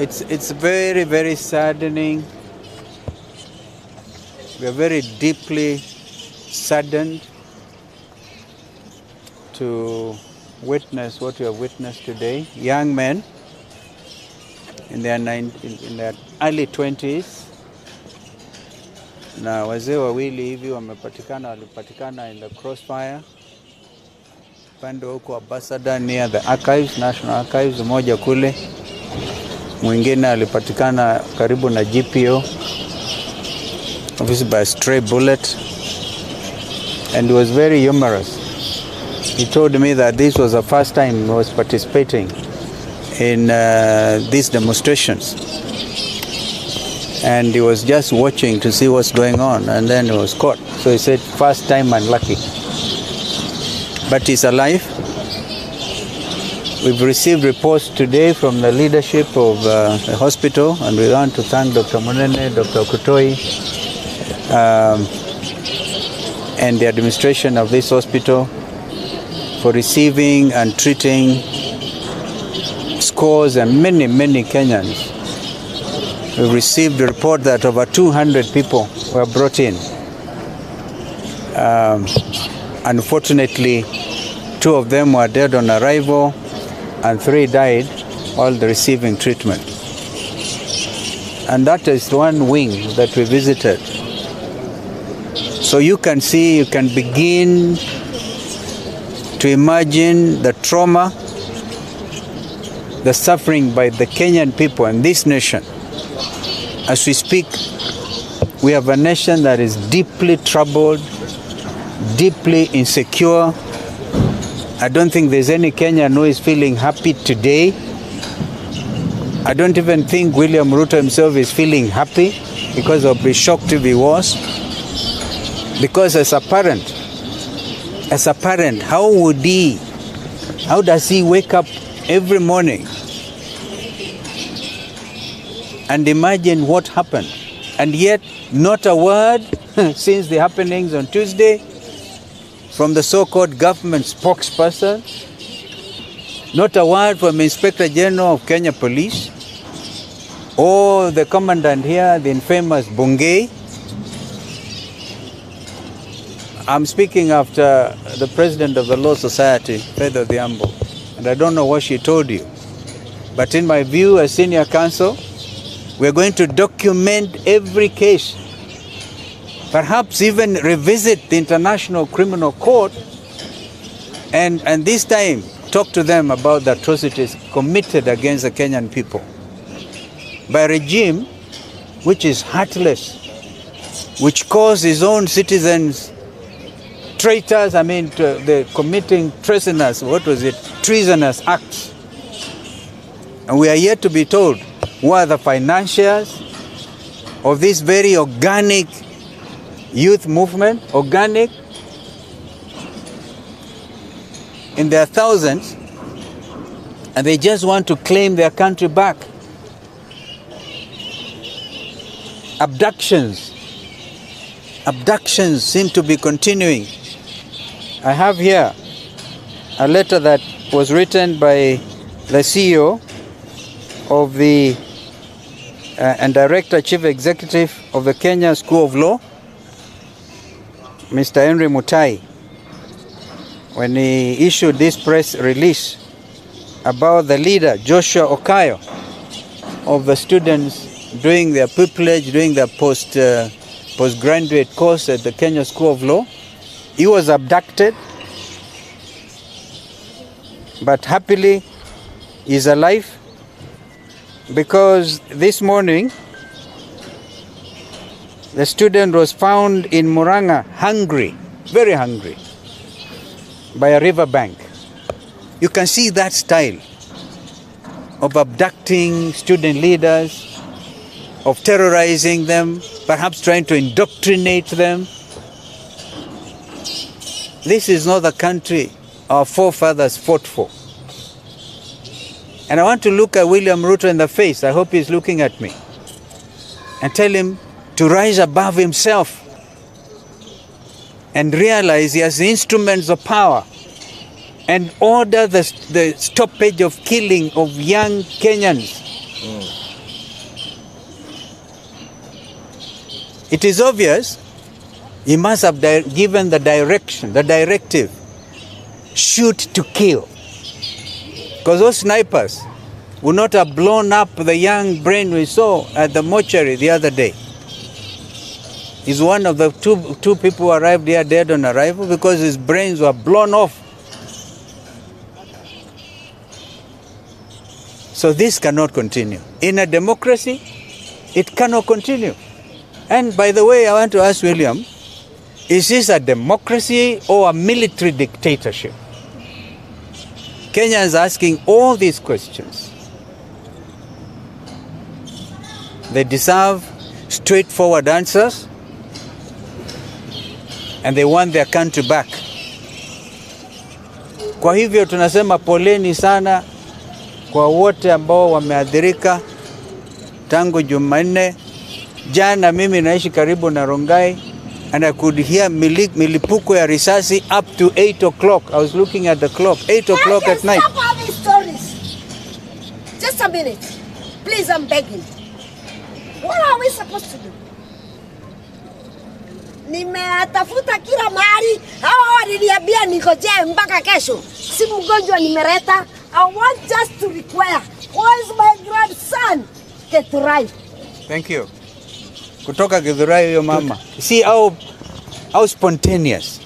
It's very, very saddening. We are very deeply saddened to witness what we have witnessed today. Young men in their early 20s na wazee wawili hivi walipatikana in the crossfire pande huko Ambassador near the archives, National Archives, mmoja kule, mwingine alipatikana karibu na GPO, obviously by a stray bullet, and he was very humorous. He told me that this was the first time he was participating in these demonstrations, and he was just watching to see what's going on, and then he was caught. So he said, first time unlucky, but he's alive. We've received reports today from the leadership of the hospital, and we want to thank Dr. Munene, Dr. Kutoi, and the administration of this hospital for receiving and treating scores and many, many Kenyans. We received a report that over 200 people were brought in. Unfortunately, 2 of them were dead on arrival and 3 died while receiving treatment. And that is one wing that we visited. So you can see, you can begin to imagine the trauma, the suffering by the Kenyan people and this nation. As we speak, we have a nation that is deeply troubled, deeply insecure. I don't think there's any Kenyan who is feeling happy today. I don't even think William Ruto himself is feeling happy because of the shock if he was. Because as a parent, how does he wake up every morning and imagine what happened? And yet, not a word since the happenings on Tuesday from the so-called government spokesperson, not a word from Inspector General of Kenya Police, or the commandant here, the infamous Bungei. I'm speaking after the president of the Law Society, Feather Odhiambo, and I don't know what she told you. But in my view, as senior counsel, we're going to document every case, perhaps even revisit the International Criminal Court, and this time talk to them about the atrocities committed against the Kenyan people by a regime which is heartless, which calls its own citizens traitors, they're committing treasonous acts. And we are yet to be told who are the financiers of this very organic youth movement, organic in their thousands, and they just want to claim their country back. Abductions seem to be continuing. I have here a letter that was written by the CEO of the and Director Chief Executive of the Kenya School of Law, Mr. Henry Mutai, when he issued this press release about the leader, Joshua Okayo, of the students doing their pupillage, doing their postgraduate course at the Kenya School of Law. He was abducted, but happily he's alive, because this morning the student was found in Murang'a hungry, very hungry, by a river bank. You can see that style of abducting student leaders, of terrorizing them, perhaps trying to indoctrinate them. This is not the country our forefathers fought for. And I want to look at William Ruto in the face, I hope he's looking at me, and tell him to rise above himself and realize he has the instruments of power and order the stoppage of killing of young Kenyans It is obvious he must have given the directive, shoot to kill. Because those snipers would not have blown up the young brain we saw at the mortuary the other day. He's one of the two people who arrived here dead on arrival because his brains were blown off. So this cannot continue. In a democracy, it cannot continue. And by the way, I want to ask William, is this a democracy or a military dictatorship? Kenya is asking all these questions. They deserve straightforward answers, and they want their country back. Kwa hivyo tunasema poleni sana kwa wote ambao wameathirika tangu Jumanne. Jana mimi naishi karibu na Rongai, and I could hear milipuko ya risasi up to 8 o'clock. I was looking at the clock, 8 o'clock at night. Stop all these stories. Just a minute. Please, I'm begging. What are we supposed to do? Nimetafuta kila mahali. Hao waliniambia ningojee mpaka kesho. Si mgonjwa nimeleta. I want just to require. Where is my grandson? Get right. Thank you. Kutoka Githurai huyo mama. See how spontaneous.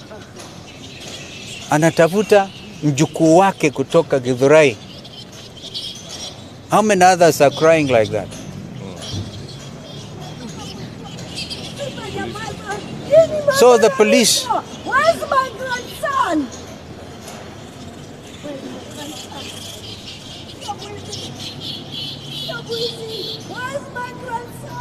Anatafuta mjukuu wake kutoka Githurai. How many others are crying like that? So the police. Where's my grandson? Where's my grandson?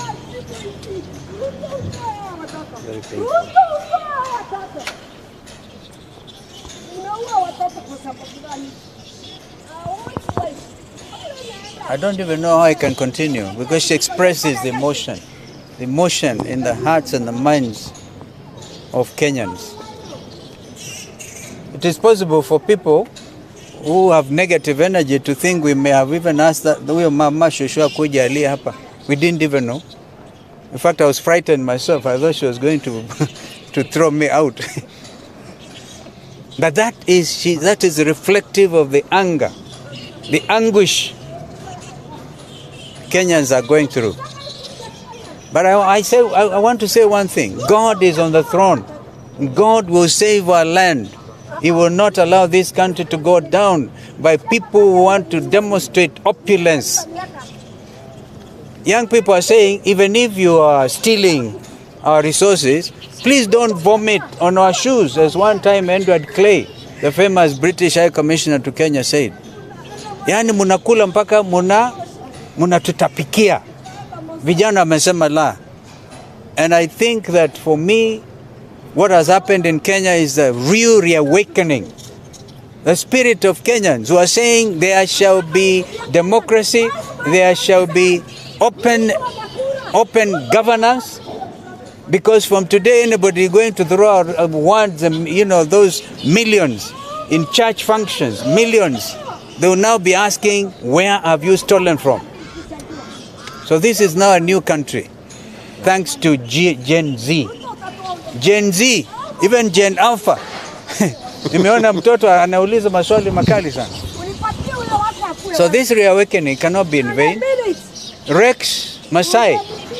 I don't even know how I can continue because she expresses the emotion in the hearts and the minds of Kenyans. It is possible for people who have negative energy to think we may have even asked that huyo mama Shoshua kuja alia hapa. We didn't even know. In fact, I was frightened myself. I thought she was going to throw me out. But that is reflective of the anger, the anguish Kenyans are going through. But I want to say one thing. God is on the throne. God will save our land. He will not allow this country to go down by people who want to demonstrate opulence. Young people are saying, even if you are stealing our resources, please don't vomit on our shoes, as one time Edward Clay, the famous British High Commissioner to Kenya, said. Yani munakula mpaka munatutapikia. Vijana wamesema la. And I think that for me, what has happened in Kenya is a real reawakening. The spirit of Kenyans who are saying there shall be democracy, there shall be open governance, because from today anybody is going to throw out words and those millions in church functions, millions, they will now be asking, where have you stolen from? So this is now a new country, thanks to Gen Z. Gen Z, even Gen Alpha. Nimeona mtoto anauliza maswali makali sana. So this reawakening cannot be in vain. Rex Masai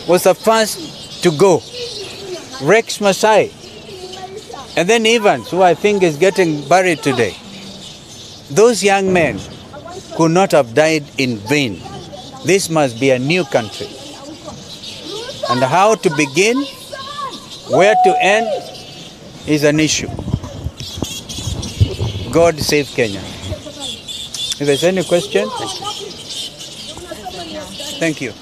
was the first to go. Rex Masai. And then Evans, who I think is getting buried today. Those young men could not have died in vain. This must be a new country. And how to begin, where to end, is an issue. God save Kenya. If there's any question, thank you.